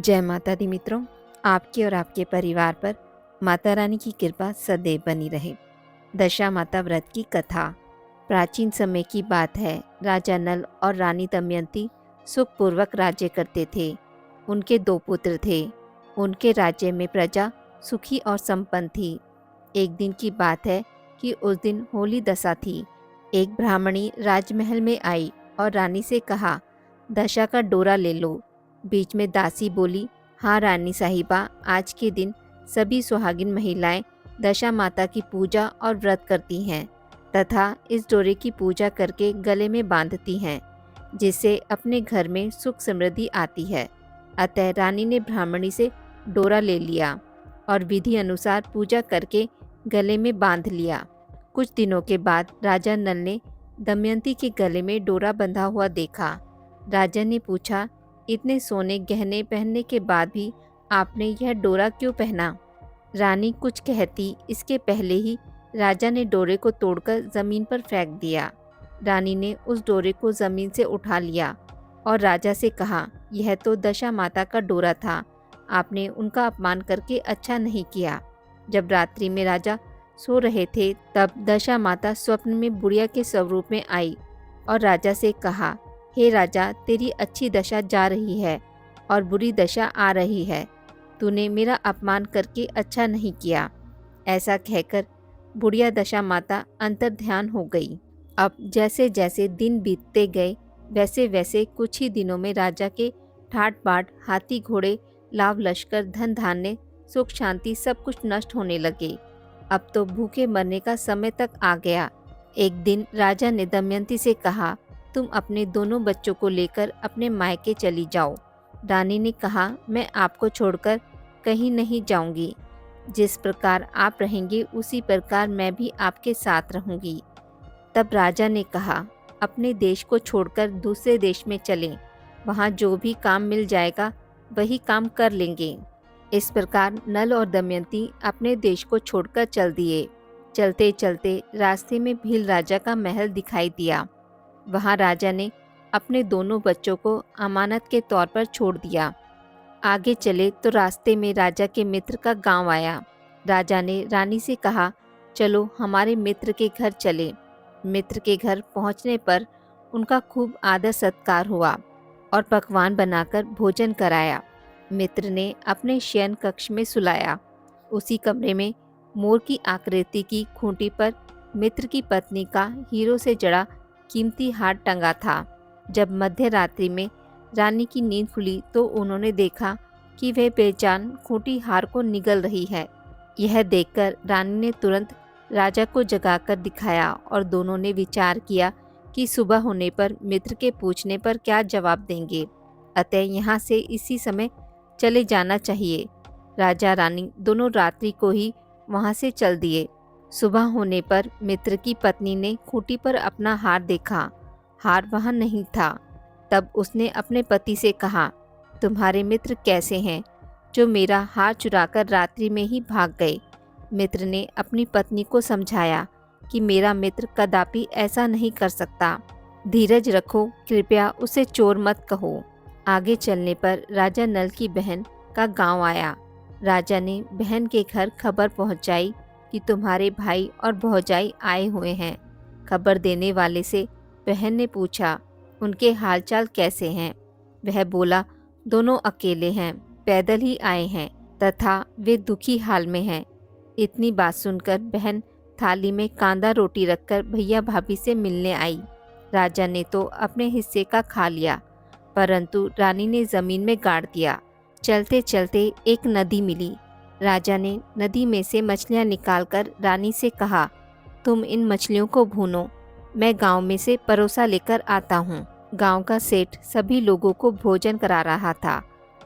जय माता दी मित्रों, आपके और आपके परिवार पर माता रानी की कृपा सदैव बनी रहे। दशा माता व्रत की कथा। प्राचीन समय की बात है। राजा नल और रानी दमयंती सुखपूर्वक राज्य करते थे। उनके 2 पुत्र थे। उनके राज्य में प्रजा सुखी और संपन्न थी। एक दिन की बात है कि उस दिन होली दशा थी। एक ब्राह्मणी राजमहल में आई और रानी से कहा, दशा का डोरा ले लो। बीच में दासी बोली, हाँ रानी साहिबा, आज के दिन सभी सुहागिन महिलाएं दशा माता की पूजा और व्रत करती हैं तथा इस डोरे की पूजा करके गले में बांधती हैं, जिससे अपने घर में सुख समृद्धि आती है। अतः रानी ने ब्राह्मणी से डोरा ले लिया और विधि अनुसार पूजा करके गले में बांध लिया। कुछ दिनों के बाद राजा नल ने दमयंती के गले में डोरा बंधा हुआ देखा। राजा ने पूछा, इतने सोने गहने पहनने के बाद भी आपने यह डोरा क्यों पहना? रानी कुछ कहती इसके पहले ही राजा ने डोरे को तोड़कर ज़मीन पर फेंक दिया। रानी ने उस डोरे को ज़मीन से उठा लिया और राजा से कहा, यह तो दशा माता का डोरा था, आपने उनका अपमान करके अच्छा नहीं किया। जब रात्रि में राजा सो रहे थे तब दशा माता स्वप्न में बुढ़िया के स्वरूप में आई और राजा से कहा, हे राजा, तेरी अच्छी दशा जा रही है और बुरी दशा आ रही है। तूने मेरा अपमान करके अच्छा नहीं किया। ऐसा कहकर बुढ़िया दशा माता अंतर्ध्यान हो गई। अब जैसे जैसे दिन बीतते गए वैसे वैसे कुछ ही दिनों में राजा के ठाट बाट, हाथी घोड़े, लाव लश्कर, धन धान्य, सुख शांति सब कुछ नष्ट होने लगे। अब तो भूखे मरने का समय तक आ गया। एक दिन राजा ने दमयंती से कहा, तुम अपने दोनों बच्चों को लेकर अपने मायके चली जाओ। रानी ने कहा, मैं आपको छोड़कर कहीं नहीं जाऊंगी। जिस प्रकार आप रहेंगे उसी प्रकार मैं भी आपके साथ रहूंगी। तब राजा ने कहा, अपने देश को छोड़कर दूसरे देश में चलें, वहाँ जो भी काम मिल जाएगा वही काम कर लेंगे। इस प्रकार नल और दमयंती अपने देश को छोड़कर चल दिए। चलते चलते रास्ते में भील राजा का महल दिखाई दिया। वहाँ राजा ने अपने दोनों बच्चों को अमानत के तौर पर छोड़ दिया। आगे चले तो रास्ते में राजा के मित्र का गांव आया। राजा ने रानी से कहा, चलो हमारे मित्र के घर चले। मित्र के घर पहुंचने पर उनका खूब आदर सत्कार हुआ और पकवान बनाकर भोजन कराया। मित्र ने अपने शयन कक्ष में सुलाया। उसी कमरे में मोर की आकृति की खूंटी पर मित्र की पत्नी का हीरो से जड़ा कीमती हार टंगा था। जब मध्य रात्रि में रानी की नींद खुली तो उन्होंने देखा कि वह बेजान खूंटी हार को निगल रही है। यह देखकर रानी ने तुरंत राजा को जगाकर दिखाया और दोनों ने विचार किया कि सुबह होने पर मित्र के पूछने पर क्या जवाब देंगे। अतः यहाँ से इसी समय चले जाना चाहिए। राजा रानी दोनों रात्रि को ही वहाँ से चल दिए। सुबह होने पर मित्र की पत्नी ने खूंटी पर अपना हार देखा। हार वहाँ नहीं था। तब उसने अपने पति से कहा, तुम्हारे मित्र कैसे हैं जो मेरा हार चुराकर रात्रि में ही भाग गए? मित्र ने अपनी पत्नी को समझाया कि मेरा मित्र कदापि ऐसा नहीं कर सकता। धीरज रखो, कृपया उसे चोर मत कहो। आगे चलने पर राजा नल की बहन का गांव आया। राजा ने बहन के घर खबर पहुंचाई कि तुम्हारे भाई और भौजाई आए हुए हैं। खबर देने वाले से बहन ने पूछा, उनके हालचाल कैसे हैं? वह बोला, दोनों अकेले हैं, पैदल ही आए हैं तथा वे दुखी हाल में हैं। इतनी बात सुनकर बहन थाली में कांदा रोटी रखकर भैया भाभी से मिलने आई। राजा ने तो अपने हिस्से का खा लिया, परंतु रानी ने जमीन में गाड़ दिया। चलते चलते एक नदी मिली। राजा ने नदी में से मछलियाँ निकालकर रानी से कहा, तुम इन मछलियों को भूनो, मैं गांव में से परोसा लेकर आता हूँ। गांव का सेठ सभी लोगों को भोजन करा रहा था।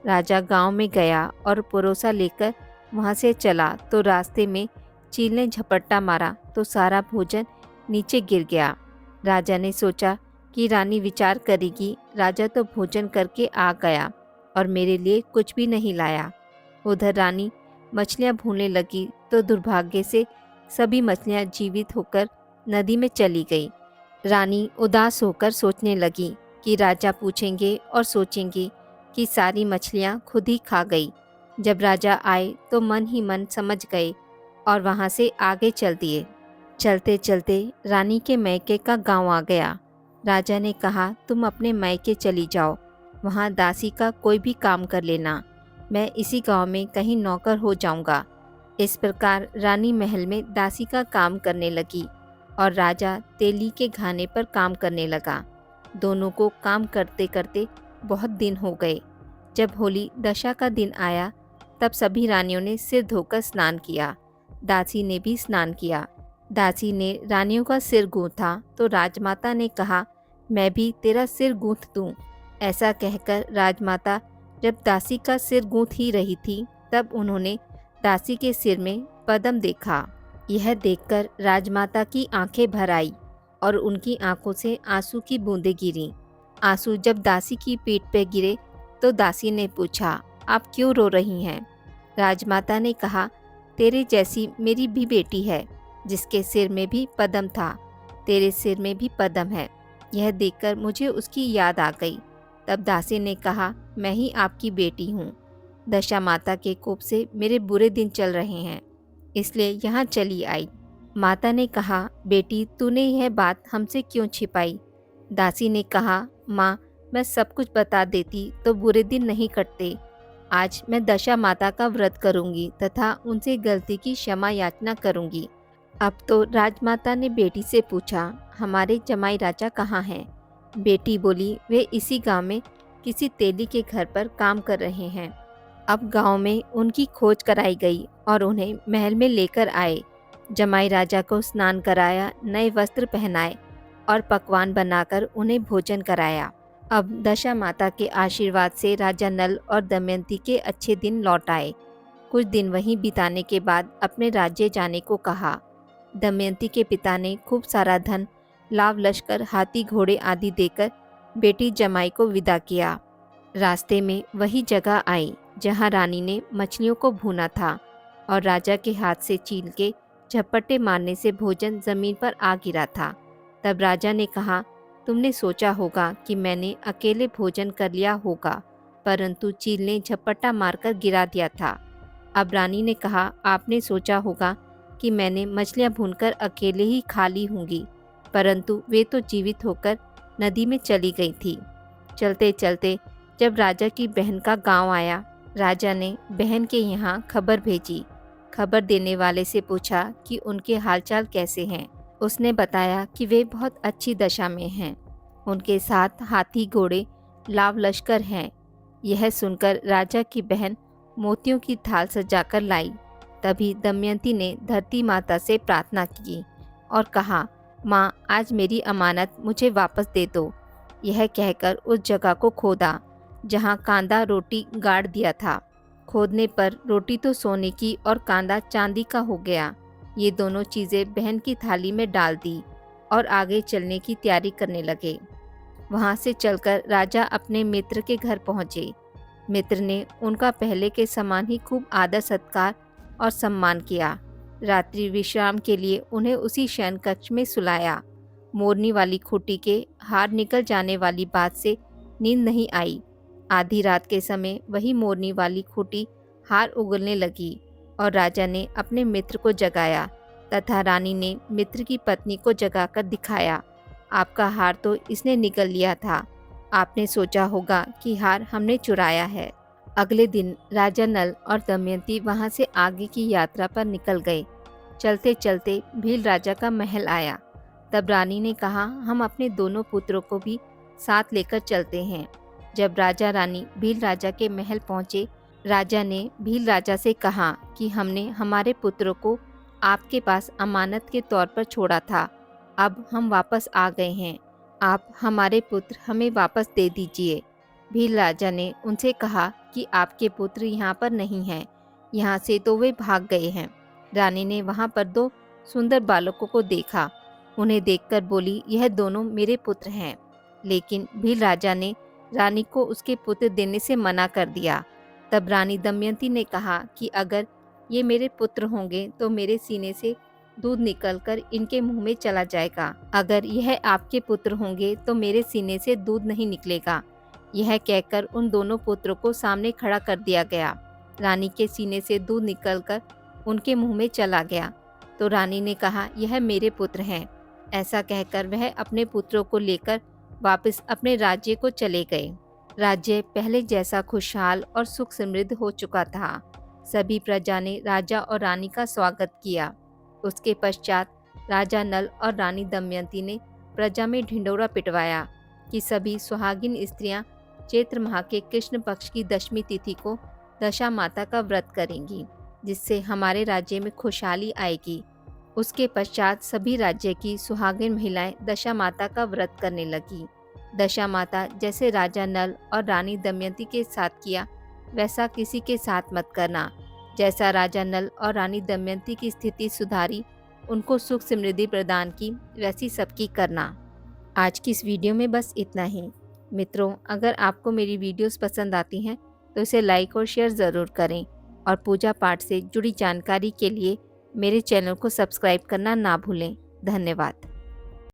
राजा गांव में गया और परोसा लेकर वहाँ से चला तो रास्ते में चील ने झपट्टा मारा तो सारा भोजन नीचे गिर गया। राजा ने सोचा कि रानी विचार करेगी, राजा तो भोजन करके आ गया और मेरे लिए कुछ भी नहीं लाया। उधर रानी मछलियाँ भूनने लगी तो दुर्भाग्य से सभी मछलियाँ जीवित होकर नदी में चली गई। रानी उदास होकर सोचने लगी कि राजा पूछेंगे और सोचेंगे कि सारी मछलियाँ खुद ही खा गई। जब राजा आए तो मन ही मन समझ गए और वहाँ से आगे चल दिए। चलते चलते रानी के मैके का गांव आ गया। राजा ने कहा, तुम अपने मैके चली जाओ, वहाँ दासी का कोई भी काम कर लेना, मैं इसी गांव में कहीं नौकर हो जाऊंगा। इस प्रकार रानी महल में दासी का काम करने लगी और राजा तेली के घाने पर काम करने लगा। दोनों को काम करते करते बहुत दिन हो गए। जब होली दशा का दिन आया तब सभी रानियों ने सिर धोकर स्नान किया। दासी ने भी स्नान किया। दासी ने रानियों का सिर गूंथा तो राजमाता ने कहा, मैं भी तेरा सिर गूंथ दूं। ऐसा कहकर राजमाता जब दासी का सिर गूंथ ही रही थी तब उन्होंने दासी के सिर में पद्म देखा। यह देखकर राजमाता की आंखें भर आई और उनकी आंखों से आंसू की बूंदें गिरीं। आंसू जब दासी की पीठ पर गिरे तो दासी ने पूछा, आप क्यों रो रही हैं? राजमाता ने कहा, तेरे जैसी मेरी भी बेटी है जिसके सिर में भी पद्म था, तेरे सिर में भी पद्म है। यह देखकर मुझे उसकी याद आ गई। तब दासी ने कहा, मैं ही आपकी बेटी हूँ। दशा माता के कोप से मेरे बुरे दिन चल रहे हैं, इसलिए यहाँ चली आई। माता ने कहा, बेटी तूने यह बात हमसे क्यों छिपाई? दासी ने कहा, माँ मैं सब कुछ बता देती तो बुरे दिन नहीं कटते। आज मैं दशा माता का व्रत करूंगी तथा उनसे गलती की क्षमा याचना करूंगी। अब तो राजमाता ने बेटी से पूछा, हमारे जमाई राजा कहाँ हैं? बेटी बोली, वे इसी गांव में किसी तेली के घर पर काम कर रहे हैं। अब गांव में उनकी खोज कराई गई और उन्हें महल में लेकर आए। जमाई राजा को स्नान कराया, नए वस्त्र पहनाए और पकवान बनाकर उन्हें भोजन कराया। अब दशा माता के आशीर्वाद से राजा नल और दमयंती के अच्छे दिन लौट आए। कुछ दिन वहीं बिताने के बाद अपने राज्य जाने को कहा। दमयंती के पिता ने खूब सारा धन, लाव लश्कर, हाथी घोड़े आदि देकर बेटी जमाई को विदा किया। रास्ते में वही जगह आई जहाँ रानी ने मछलियों को भूना था और राजा के हाथ से छील के झपट्टे मारने से भोजन जमीन पर आ गिरा था। तब राजा ने कहा, तुमने सोचा होगा कि मैंने अकेले भोजन कर लिया होगा, परंतु चील ने झपट्टा मारकर गिरा दिया था। अब रानी ने कहा, आपने सोचा होगा कि मैंने मछलियाँ भूनकर अकेले ही खा ली होंगी, परंतु वे तो जीवित होकर नदी में चली गई थी। चलते चलते जब राजा की बहन का गांव आया, राजा ने बहन के यहाँ खबर भेजी। खबर देने वाले से पूछा कि उनके हालचाल कैसे हैं। उसने बताया कि वे बहुत अच्छी दशा में हैं। उनके साथ हाथी घोड़े लाव लश्कर हैं। यह सुनकर राजा की बहन मोतियों की थाल सजाकर लाई। तभी दमयंती ने धरती माता से प्रार्थना की और कहा, माँ आज मेरी अमानत मुझे वापस दे दो। यह कहकर उस जगह को खोदा जहाँ कांदा रोटी गाड़ दिया था। खोदने पर रोटी तो सोने की और कांदा चांदी का हो गया। ये दोनों चीज़ें बहन की थाली में डाल दी और आगे चलने की तैयारी करने लगे। वहाँ से चलकर राजा अपने मित्र के घर पहुँचे। मित्र ने उनका पहले के समान ही खूब आदर सत्कार और सम्मान किया। रात्रि विश्राम के लिए उन्हें उसी शयन कक्ष में सुलाया। मोरनी वाली खूंटी के हार निकल जाने वाली बात से नींद नहीं आई। आधी रात के समय वही मोरनी वाली खूंटी हार उगलने लगी और राजा ने अपने मित्र को जगाया तथा रानी ने मित्र की पत्नी को जगाकर दिखाया, आपका हार तो इसने निगल लिया था। आपने सोचा होगा कि हार हमने चुराया है। अगले दिन राजा नल और दमयंती वहां से आगे की यात्रा पर निकल गए। चलते चलते भील राजा का महल आया। तब रानी ने कहा, हम अपने दोनों पुत्रों को भी साथ लेकर चलते हैं। जब राजा रानी भील राजा के महल पहुंचे, राजा ने भील राजा से कहा कि हमने हमारे पुत्रों को आपके पास अमानत के तौर पर छोड़ा था, अब हम वापस आ गए हैं, आप हमारे पुत्र हमें वापस दे दीजिए। भील राजा ने उनसे कहा कि आपके पुत्र यहाँ पर नहीं हैं, यहाँ से तो वे भाग गए हैं। रानी ने वहाँ पर दो सुंदर बालकों को देखा। उन्हें देखकर बोली, यह दोनों मेरे पुत्र हैं। लेकिन भील राजा ने रानी को उसके पुत्र देने से मना कर दिया। तब रानी दमयंती ने कहा कि अगर ये मेरे पुत्र होंगे तो मेरे सीने से दूध निकलकर इनके मुंह में चला जाएगा, अगर यह आपके पुत्र होंगे तो मेरे सीने से दूध नहीं निकलेगा, यह कहकर उन दोनों पुत्रों को सामने खड़ा कर दिया गया। रानी के सीने से दूध निकलकर उनके मुंह में चला गया तो रानी ने कहा, यह मेरे पुत्र हैं। ऐसा कहकर वह अपने पुत्रों को लेकर वापस अपने राज्य को चले गए। राज्य पहले जैसा खुशहाल और सुख समृद्ध हो चुका था। सभी प्रजा ने राजा और रानी का स्वागत किया। उसके पश्चात राजा नल और रानी दमयंती ने प्रजा में ढिंढोरा पिटवाया कि सभी सुहागिन स्त्रियां चैत्र माह के कृष्ण पक्ष की दशमी तिथि को दशा माता का व्रत करेंगी, जिससे हमारे राज्य में खुशहाली आएगी। उसके पश्चात सभी राज्य की सुहागिन महिलाएं दशा माता का व्रत करने लगी। दशा माता जैसे राजा नल और रानी दमयंती के साथ किया, वैसा किसी के साथ मत करना। जैसा राजा नल और रानी दमयंती की स्थिति सुधारी, उनको सुख समृद्धि प्रदान की, वैसी सबकी करना। आज की इस वीडियो में बस इतना ही। मित्रों, अगर आपको मेरी वीडियोस पसंद आती हैं तो इसे लाइक और शेयर ज़रूर करें और पूजा पाठ से जुड़ी जानकारी के लिए मेरे चैनल को सब्सक्राइब करना ना भूलें। धन्यवाद।